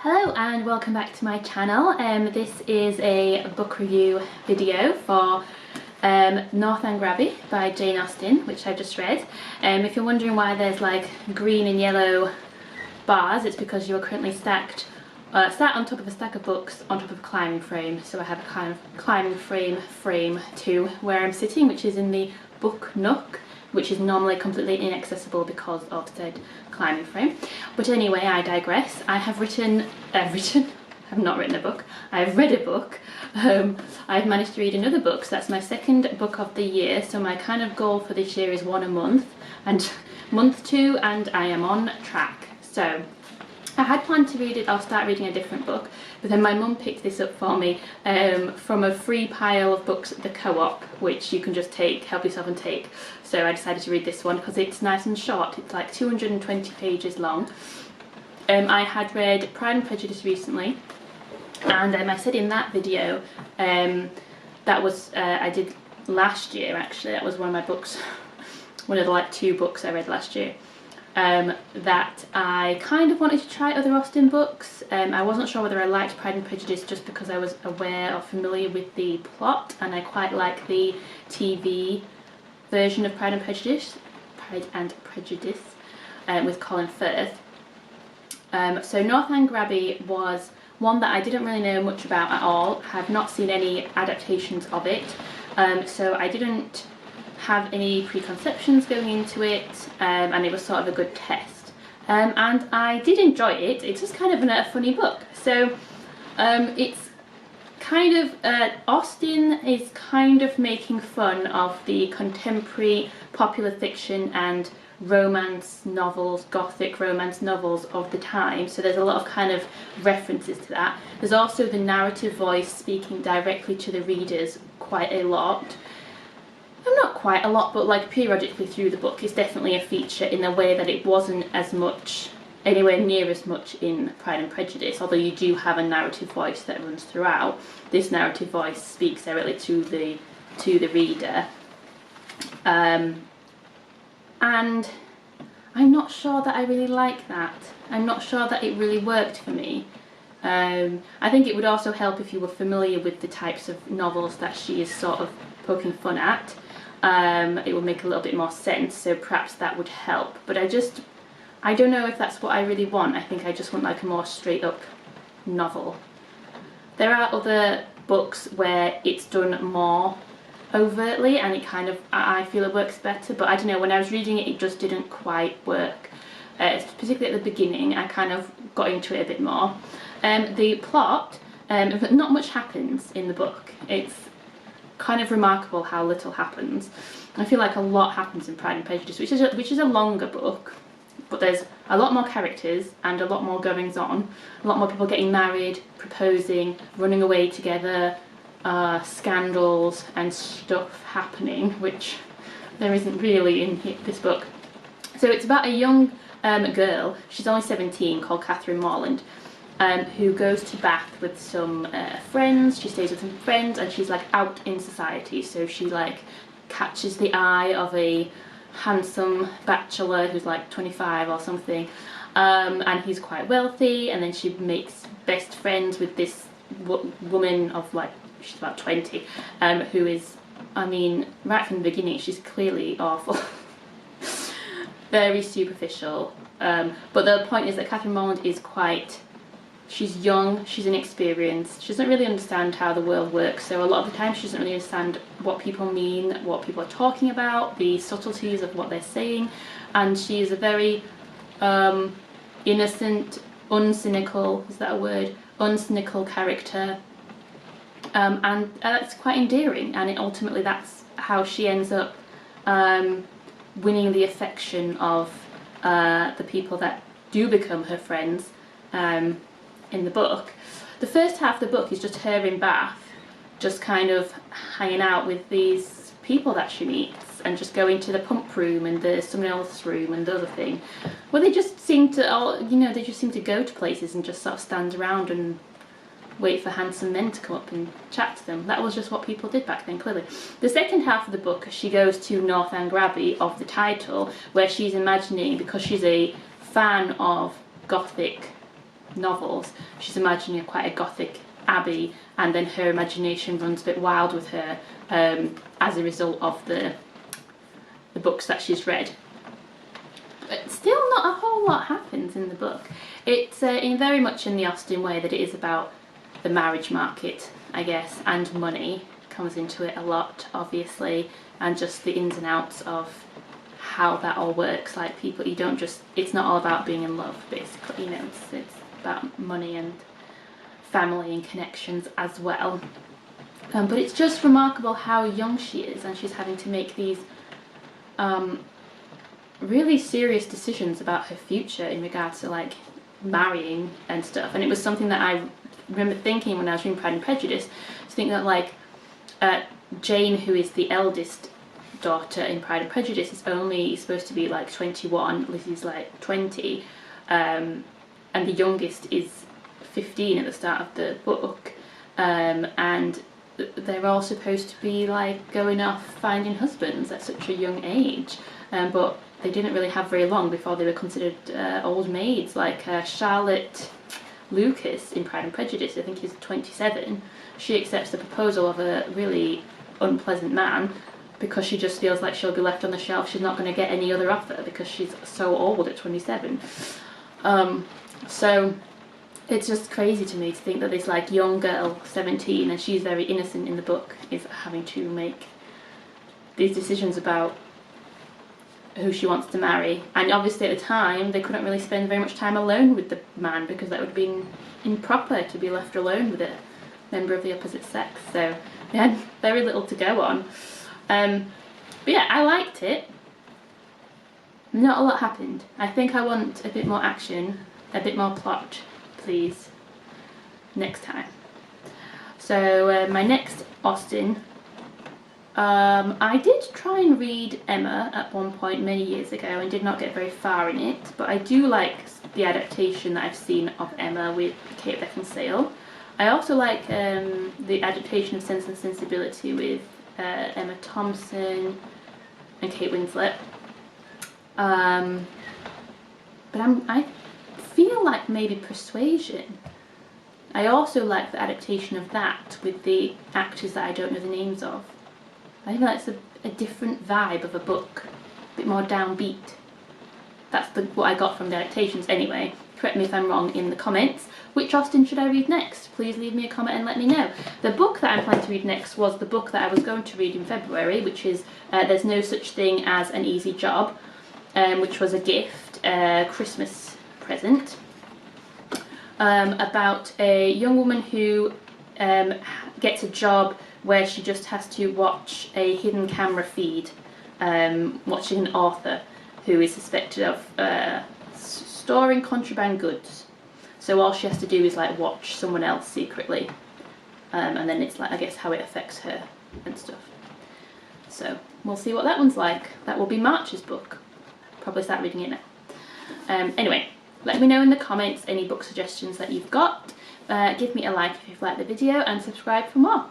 Hello and welcome back to my channel. This is a book review video for Northanger Abbey by Jane Austen, which I've just read. If you're wondering why there's like green and yellow bars, it's because you're currently sat on top of a stack of books on top of a climbing frame. So I have a kind of climbing frame to where I'm sitting, which is in the book nook, which is normally completely inaccessible because of said climbing frame. But anyway, I digress. I have I've not written a book. I've read a book. I've managed to read another book, so that's my second book of the year. So my kind of goal for this year is one a month, and month 2, and I am on track. So I had planned to read it, I'll start reading a different book, but then my mum picked this up for me from a free pile of books at the co-op, which you can just help yourself and take. So I decided to read this one because it's nice and short. It's like 220 pages long. I had read Pride and Prejudice recently, and I said in that video, that was, I did last year actually, that was one of my books, one of the like 2 books I read last year. That I kind of wanted to try other Austen books. I wasn't sure whether I liked Pride and Prejudice just because I was aware or familiar with the plot, and I quite like the TV version of Pride and Prejudice, with Colin Firth. So Northanger Abbey was one that I didn't really know much about at all, have not seen any adaptations of it, so I didn't have any preconceptions going into it, and it was sort of a good test, and I did enjoy it. It's just kind of a funny book. So it's kind of Austen is kind of making fun of the contemporary popular fiction and romance novels, gothic romance novels of the time, so there's a lot of kind of references to that. There's also the narrative voice speaking directly to the readers quite a lot. Not quite a lot, but like periodically through the book. Is definitely a feature in the way that it wasn't as much, anywhere near as much in Pride and Prejudice, although you do have a narrative voice that runs throughout. This narrative voice speaks directly to the reader, and I'm not sure that I really like that. I'm not sure that it really worked for me. I think it would also help if you were familiar with the types of novels that she is sort of poking fun at. It would make a little bit more sense, so perhaps that would help, but I don't know if that's what I really want. I think I just want like a more straight up novel. There are other books where it's done more overtly and it kind of, I feel it works better, but I don't know, when I was reading it, it just didn't quite work. Particularly at the beginning, I kind of got into it a bit more. The plot, not much happens in the book. It's kind of remarkable how little happens. I feel like a lot happens in Pride and Prejudice, which is a longer book, but there's a lot more characters and a lot more goings on, a lot more people getting married, proposing, running away together, scandals and stuff happening, which there isn't really in this book. So it's about a young girl, she's only 17, called Catherine Morland, who goes to Bath with some friends. She stays with some friends and she's like out in society, so she like catches the eye of a handsome bachelor who's like 25 or something, and he's quite wealthy, and then she makes best friends with this woman of like, she's about 20, who is, I mean, right from the beginning she's clearly awful. Very superficial, but the point is that Catherine Morland is quite, she's young, she's inexperienced, she doesn't really understand how the world works, so a lot of the time she doesn't really understand what people mean, what people are talking about, the subtleties of what they're saying, and she is a very innocent, uncynical, is that a word? Uncynical character, and that's quite endearing, and ultimately that's how she ends up winning the affection of the people that do become her friends in the book. The first half of the book is just her in Bath, just kind of hanging out with these people that she meets, and just going to the pump room and the someone else's room and the other thing, where they just seem to all, you know, they just seem to go to places and just sort of stand around and wait for handsome men to come up and chat to them. That was just what people did back then, clearly. The second half of the book, she goes to Northanger Abbey, of the title, where she's imagining, because she's a fan of gothic novels, she's imagining quite a gothic Abbey, and then her imagination runs a bit wild with her as a result of the books that she's read. But still not a whole lot happens in the book. It's very much in the Austen way, that it is about the marriage market, I guess, and money comes into it a lot, obviously, and just the ins and outs of how that all works. Like, people, you don't just, it's not all about being in love, basically, you know, it's about money and family and connections as well. But it's just remarkable how young she is, and she's having to make these really serious decisions about her future in regards to like marrying and stuff. And it was something that I remember thinking when I was reading Pride and Prejudice, to think that like Jane, who is the eldest daughter in Pride and Prejudice, is only supposed to be like 21, Lizzie's like 20, and the youngest is 15 at the start of the book, and they're all supposed to be like going off finding husbands at such a young age, but they didn't really have very long before they were considered old maids. Like Charlotte Lucas in Pride and Prejudice, I think, is 27. She accepts the proposal of a really unpleasant man because she just feels like she'll be left on the shelf. She's not going to get any other offer because she's so old at 27. So it's just crazy to me to think that this like young girl, 17, and she's very innocent in the book, is having to make these decisions about who she wants to marry. And obviously at the time they couldn't really spend very much time alone with the man, because that would have been improper to be left alone with a member of the opposite sex, so they had very little to go on. But yeah, I liked it. Not a lot happened. I think I want a bit more action, a bit more plot, please, next time. So my next Austen, I did try and read Emma at one point many years ago and did not get very far in it, but I do like the adaptation that I've seen of Emma with Kate Beckinsale. I also like the adaptation of Sense and Sensibility with Emma Thompson and Kate Winslet. But I feel like maybe Persuasion. I also like the adaptation of that with the actors that I don't know the names of. I think that's a different vibe of a book, a bit more downbeat. That's what I got from the adaptations anyway. Correct me if I'm wrong in the comments. Which Austen should I read next? Please leave me a comment and let me know. The book that I'm planning to read next was the book that I was going to read in February, which is There's No Such Thing as an Easy Job, which was a gift, Christmas present, about a young woman who gets a job where she just has to watch a hidden camera feed, watching an author who is suspected of storing contraband goods. So all she has to do is like watch someone else secretly, and then it's like, I guess, how it affects her and stuff. So we'll see what that one's like. That will be March's book. Probably start reading it now. Anyway, let me know in the comments any book suggestions that you've got. Give me a like if you've liked the video and subscribe for more.